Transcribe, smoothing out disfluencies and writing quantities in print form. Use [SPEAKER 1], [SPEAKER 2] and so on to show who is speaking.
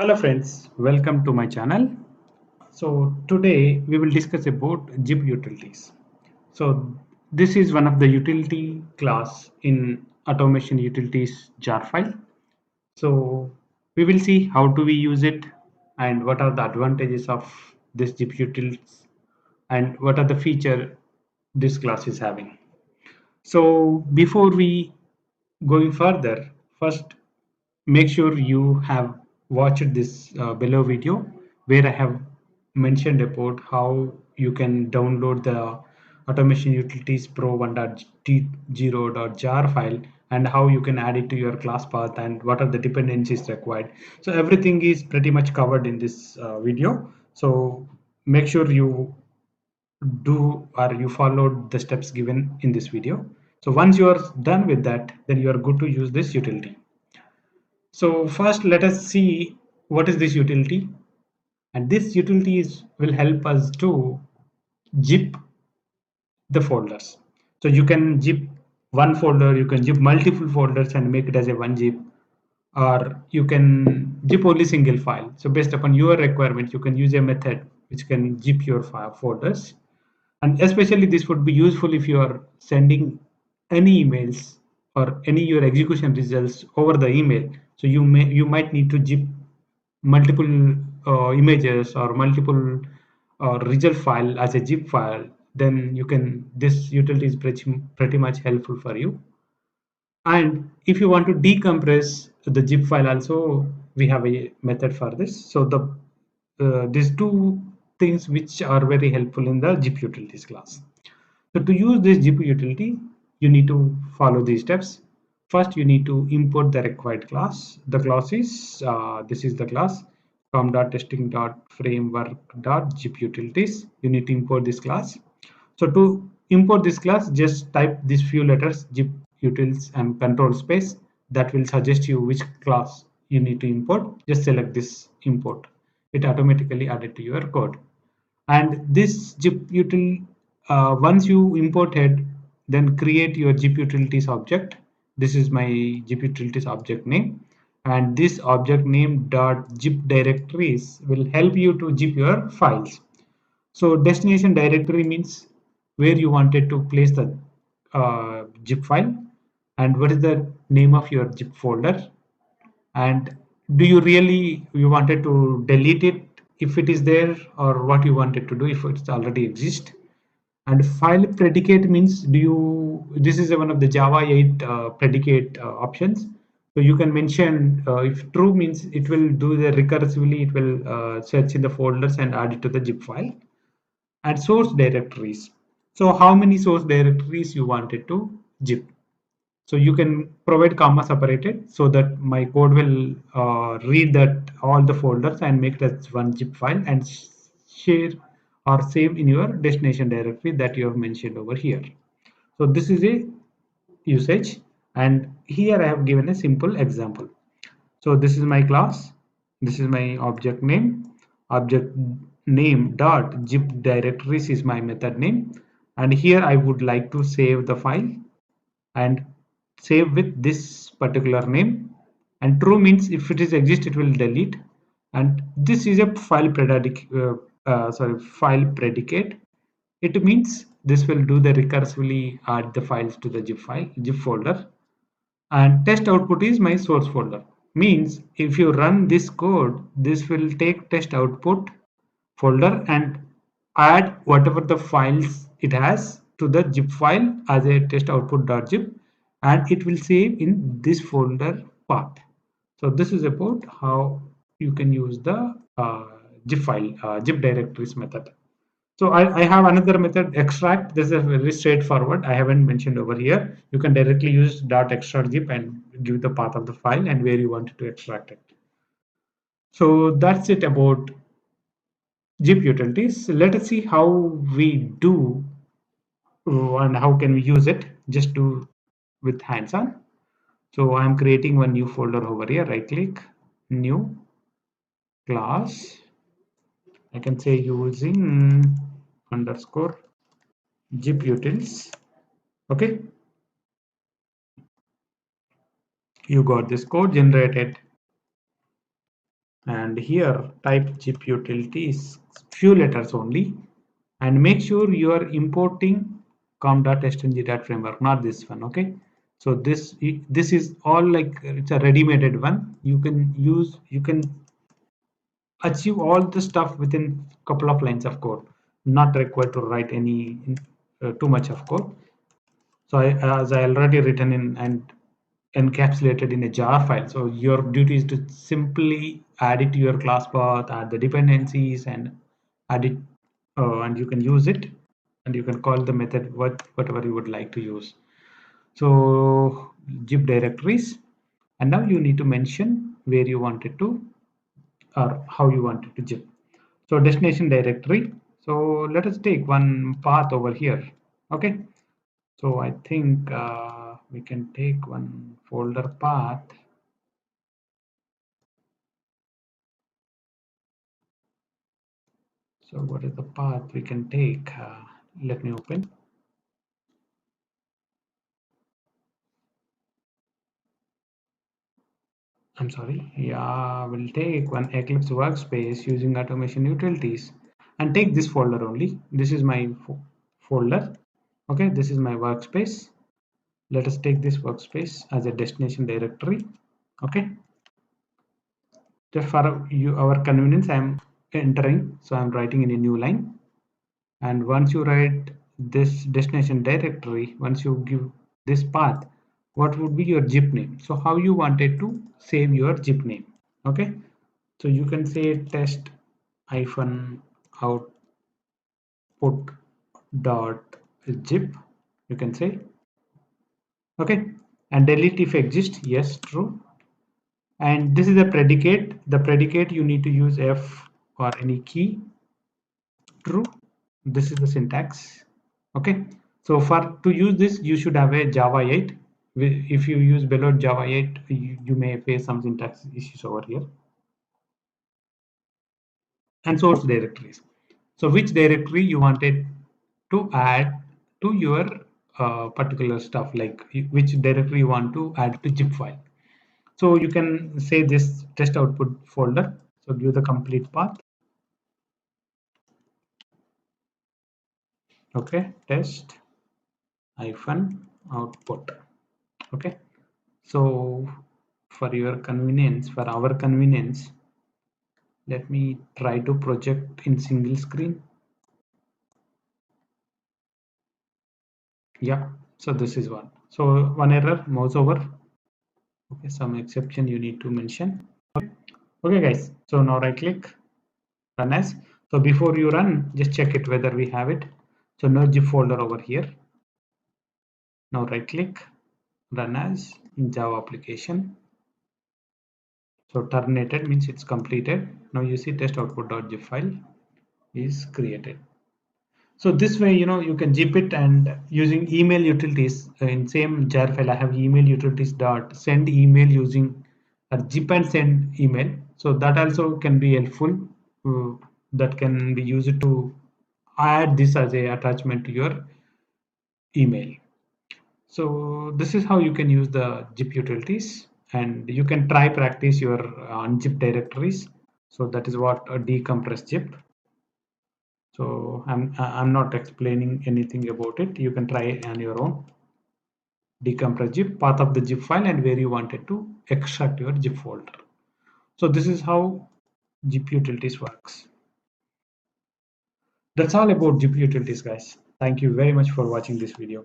[SPEAKER 1] Hello friends, welcome to my channel. So today we will discuss about zip utilities. So this is one of the utility class in automation utilities jar file. So we will see how do we use it and what are the advantages of this zip utilities and what are the feature this class is having. So before we going further, first make sure you have watched this below video where I have mentioned about how you can download the automation utilities pro 1.0.jar file and how you can add it to your class path and what are the dependencies required. So everything is pretty much covered in this video. So make sure you do or you followed the steps given in this video. So once you are done with that, then you are good to use this utility. So first let us see what is this utility, and this utility will help us to zip the folders. So you can zip one folder, you can zip multiple folders and make it as a one zip, or you can zip only single file. So based upon your requirement, you can use a method which can zip your file folders. And especially this would be useful if you are sending any emails or any your execution results over the email. So you might need to zip multiple images or multiple result file as a zip file. Then you can, this utility is pretty much helpful for you. And if you want to decompress the zip file also, we have a method for this. So these two things which are very helpful in the zip utilities class. So to use this zip utility, you need to follow these steps. First, you need to import the required class. The class is this is the class com.testing.framework.zip utilities. You need to import this class. So to import this class, just type these few letters zip utils and control space. That will suggest you which class you need to import. Just select this import. It automatically added to your code. And this zip util, once you imported, then create your zip utilities object. This is my zip utilities object name, and this object name dot zip directories will help you to zip your files. So destination directory means where you wanted to place the zip file, and what is the name of your zip folder, and do you really you wanted to delete it if it is there, or what you wanted to do if it's already exist. And file predicate means do you, this is one of the Java 8 predicate options. So you can mention if true means it will do the recursively, it will search in the folders and add it to the zip file. And source directories, so how many source directories you wanted to zip. So you can provide comma separated so that my code will read that all the folders and make it as one zip file and share or save in your destination directory that you have mentioned over here. So this is a usage, and here I have given a simple example. So this is my class, this is my object name dot zip directories is my method name, and here I would like to save the file and save with this particular name. And true means if it is exist it will delete, and this is a file predicate. It means this will do the recursively add the files to the zip folder. And test output is my source folder, means if you run this code, this will take test output folder and add whatever the files it has to the zip file as a test output.zip, and it will save in this folder path. So this is about how you can use the zip directories method. So I have another method, extract. This is very straightforward. I haven't mentioned over here. You can directly use dot extract zip and give the path of the file and where you want to extract it. So that's it about zip utilities. Let us see how we do and how can we use it. Just do with hands on. So I'm creating one new folder over here. Right click, new class. I can say using underscore zip utils. Okay, you got this code generated. and here type zip utilities few letters only, and make sure you are importing com.stng.framework, not this one. Okay, so this is all like it's a ready-made one. You can use, you can achieve all the stuff within couple of lines of code, not required to write any too much of code. So as I already written in and encapsulated in a jar file, so your duty is to simply add it to your class path, add the dependencies, and add it, and you can use it, and you can call the method whatever you would like to use. So zip directories, and now you need to mention where you want it to, or how you want it to zip. So destination directory. So let us take one path over here. Okay. So I think we can take one folder path. So what is the path we can take? Let me open. I'm sorry. Yeah, we'll take one Eclipse workspace using automation utilities and take this folder only. This is my folder. Okay, this is my workspace. Let us take this workspace as a destination directory. Okay, just for you, our convenience, I'm entering, so I'm writing in a new line. And once you write this destination directory, once you give this path, what would be your zip name? So how you wanted to save your zip name? Okay, so you can say test hyphen output dot zip, you can say. Okay, and delete if exist, yes, true. And this is a predicate. The predicate you need to use f or any key, true. This is the syntax. Okay, so for to use this you should have a Java 8. If you use below Java 8, you may face some syntax issues over here. And source directories, so which directory you wanted to add to your particular stuff, like which directory you want to add to zip file. So you can say this test output folder, so give the complete path. Okay, test hyphen output. Okay, so for your convenience, for our convenience, let me try to project in single screen. Yeah, so this is one. So one error, mouse over. Okay, some exception you need to mention. Okay guys, so now right click, run as. So before you run, just check it whether we have it. So no zip folder over here. Now right click, run as in Java application. So terminated means it's completed. Now you see test output.zip file is created. So this way, you can zip it, and using email utilities in same jar file, I have email utilities dot send email using a zip and send email. So that also can be helpful. uh, that can be used to add this as a attachment to your email. So this is how you can use the zip utilities, and you can try practice your unzip directories. So that is what a decompress zip. So I'm not explaining anything about it. You can try on your own. Decompress zip, path of the zip file, and where you wanted to extract your zip folder. So this is how zip utilities works. That's all about zip utilities, guys. Thank you very much for watching this video.